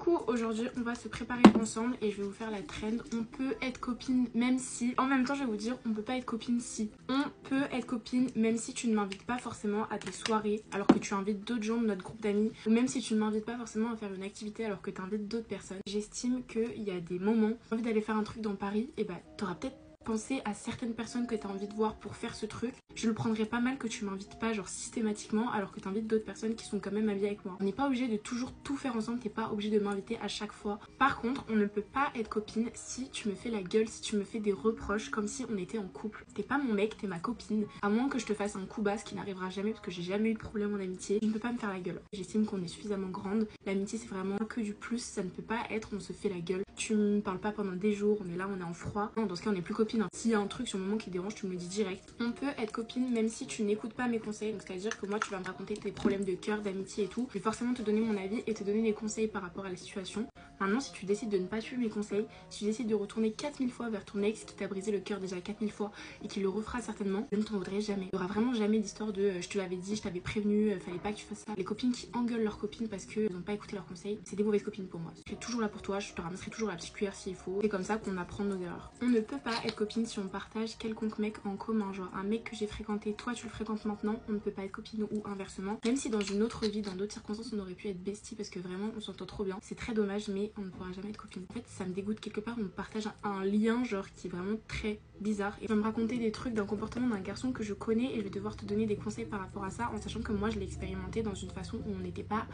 coup aujourd'hui on va se préparer ensemble et je vais vous faire la trend. On peut être copine même si, en même temps je vais vous dire on peut pas être copine si. On peut être copine même si tu ne m'invites pas forcément à tes soirées alors que tu invites d'autres gens de notre groupe d'amis, ou même si tu ne m'invites pas forcément à faire une activité alors que tu invites d'autres personnes. J'estime qu'il y a des moments, tu as envie d'aller faire un truc dans Paris, et bah t'auras peut-être penser à certaines personnes que tu as envie de voir pour faire ce truc. Je le prendrais pas mal que tu m'invites pas genre systématiquement alors que tu invites d'autres personnes qui sont quand même amies avec moi. On n'est pas obligé de toujours tout faire ensemble, t'es pas obligé de m'inviter à chaque fois. Par contre, on ne peut pas être copine si tu me fais la gueule, si tu me fais des reproches comme si on était en couple. T'es pas mon mec, t'es ma copine. À moins que je te fasse un coup bas, ce qui n'arrivera jamais parce que j'ai jamais eu de problème en amitié. Tu ne peux pas me faire la gueule. J'estime qu'on est suffisamment grande. L'amitié c'est vraiment que du plus, ça ne peut pas être on se fait la gueule. Tu me parles pas pendant des jours, on est là, on est en froid. Non, dans ce cas on est plus copine. S'il y a un truc sur le moment qui dérange, tu me le dis direct. On peut être copine même si tu n'écoutes pas mes conseils. Donc c'est à dire que moi tu vas me raconter tes problèmes de cœur, d'amitié et tout. Je vais forcément te donner mon avis et te donner des conseils par rapport à la situation. Maintenant si tu décides de ne pas suivre mes conseils, si tu décides de retourner 4000 fois vers ton ex qui t'a brisé le cœur déjà 4000 fois et qui le refera certainement, je ne t'en voudrais jamais. Il y aura vraiment jamais d'histoire de je te l'avais dit, je t'avais prévenu, fallait pas que tu fasses ça. Les copines qui engueulent leurs copines parce qu'elles n'ont pas écouté leurs conseils, c'est des mauvaises copines pour moi. Je serai toujours là pour toi, je te ramasserai toujours la petite cuillère s'il faut. C'est comme ça qu'on apprend nos erreurs. On ne peut pas être copine si on partage quelconque mec en commun, genre un mec que j'ai fréquenté, toi tu le fréquentes maintenant, on ne peut pas être copine ou inversement. Même si dans une autre vie, dans d'autres circonstances, on aurait pu être bestie parce que vraiment on s'entend trop bien. C'est très dommage, mais on ne pourra jamais être copine. En fait, ça me dégoûte quelque part, on partage un lien genre qui est vraiment très bizarre. Et tu vas me raconter des trucs d'un comportement d'un garçon que je connais et je vais devoir te donner des conseils par rapport à ça en sachant que moi je l'ai expérimenté dans une façon où on n'était pas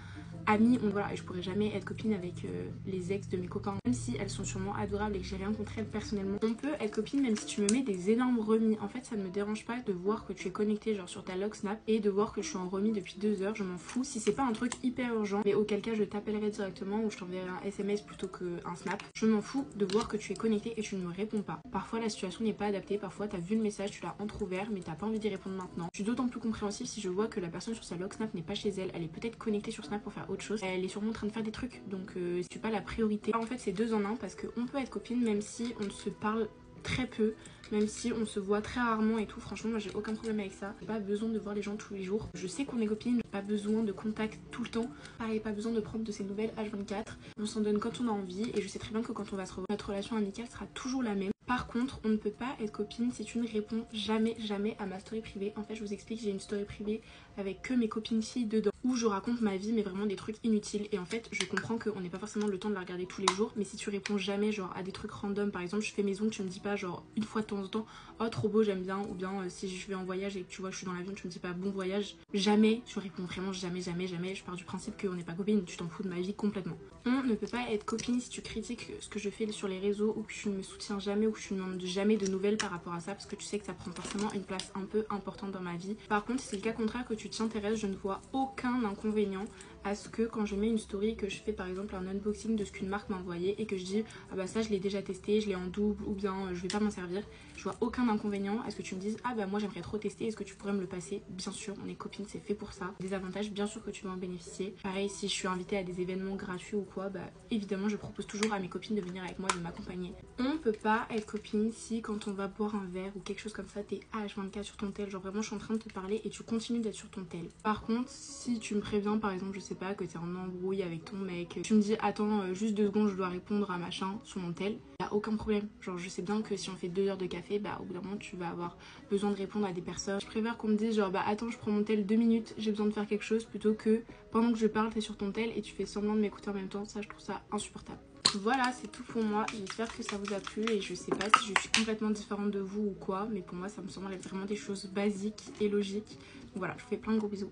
amis. Voilà, et je pourrais jamais être copine avec les ex de mes copains, même si elles sont sûrement adorables et que j'ai rien contre elles personnellement. On peut être copine même si tu me mets des énormes remis. En fait, ça ne me dérange pas de voir que tu es connecté genre sur ta log Snap et de voir que je suis en remis depuis 2 heures. Je m'en fous si c'est pas un truc hyper urgent, mais auquel cas je t'appellerai directement ou je t'enverrai un SMS plutôt qu'un snap. Je m'en fous de voir que tu es connecté et tu ne me réponds pas. Parfois la situation n'est pas adaptée, parfois t'as vu le message, tu l'as entrouvert mais t'as pas envie d'y répondre maintenant. Je suis d'autant plus compréhensible si je vois que la personne sur sa log Snap n'est pas chez elle, elle est peut-être connectée sur Snap pour faire autre chose, elle est sûrement en train de faire des trucs, donc si tu pas la priorité. En fait c'est 2 en 1 parce qu'on peut être copine même si on se parle très peu, même si on se voit très rarement et tout. Franchement moi j'ai aucun problème avec ça, j'ai pas besoin de voir les gens tous les jours. Je sais qu'on est copines, j'ai pas besoin de contact tout le temps, pareil pas besoin de prendre de ses nouvelles H24, on s'en donne quand on a envie et je sais très bien que quand on va se revoir, notre relation amicale sera toujours la même. Par contre, on ne peut pas être copine si tu ne réponds jamais à ma story privée. En fait, je vous explique, j'ai une story privée avec que mes copines filles dedans où je raconte ma vie mais vraiment des trucs inutiles. Et en fait, je comprends qu'on n'ait pas forcément le temps de la regarder tous les jours, mais si tu réponds jamais genre à des trucs random, par exemple, je fais mes ongles, tu me dis pas genre une fois de temps en temps, oh trop beau, j'aime bien, ou bien si je vais en voyage et que tu vois je suis dans l'avion, tu me dis pas bon voyage, jamais, je réponds vraiment jamais. Je pars du principe qu'on n'est pas copine, tu t'en fous de ma vie complètement. On ne peut pas être copine si tu critiques ce que je fais sur les réseaux ou que tu ne me soutiens jamais ou que tu ne me demandes jamais de nouvelles par rapport à ça parce que tu sais que ça prend forcément une place un peu importante dans ma vie. Par contre, si c'est le cas contraire que tu t'y intéresses, je ne vois aucun inconvénient à ce que quand je mets une story que je fais par exemple un unboxing de ce qu'une marque m'a envoyé et que je dis ah bah ça je l'ai déjà testé, je l'ai en double ou bien je vais pas m'en servir, je vois aucun inconvénient à ce que tu me dises ah bah moi j'aimerais trop tester, est-ce que tu pourrais me le passer? Bien sûr, on est copines, c'est fait pour ça. Des avantages, bien sûr que tu vas en bénéficier. Pareil, si je suis invitée à des événements gratuits ou quoi, bah évidemment je propose toujours à mes copines de venir avec moi, de m'accompagner. On peut pas être copine si quand on va boire un verre ou quelque chose comme ça t'es H24 sur ton tel, genre vraiment je suis en train de te parler et tu continues d'être sur ton tel. Par contre, si tu me préviens par exemple, je sais pas, que t'es en embrouille avec ton mec, tu me dis attends juste 2 secondes je dois répondre à machin sur mon tel, y a aucun problème. Genre je sais bien que si on fait 2 heures de café, bah au bout d'un moment tu vas avoir besoin de répondre à des personnes. Je préfère qu'on me dise genre bah attends je prends mon tel 2 minutes, j'ai besoin de faire quelque chose, plutôt que pendant que je parle t'es sur ton tel et tu fais semblant de m'écouter en même temps. Ça je trouve ça insupportable. Voilà, c'est tout pour moi, j'espère que ça vous a plu et je sais pas si je suis complètement différente de vous ou quoi, mais pour moi ça me semble être vraiment des choses basiques et logiques. Donc voilà, je vous fais plein de gros bisous.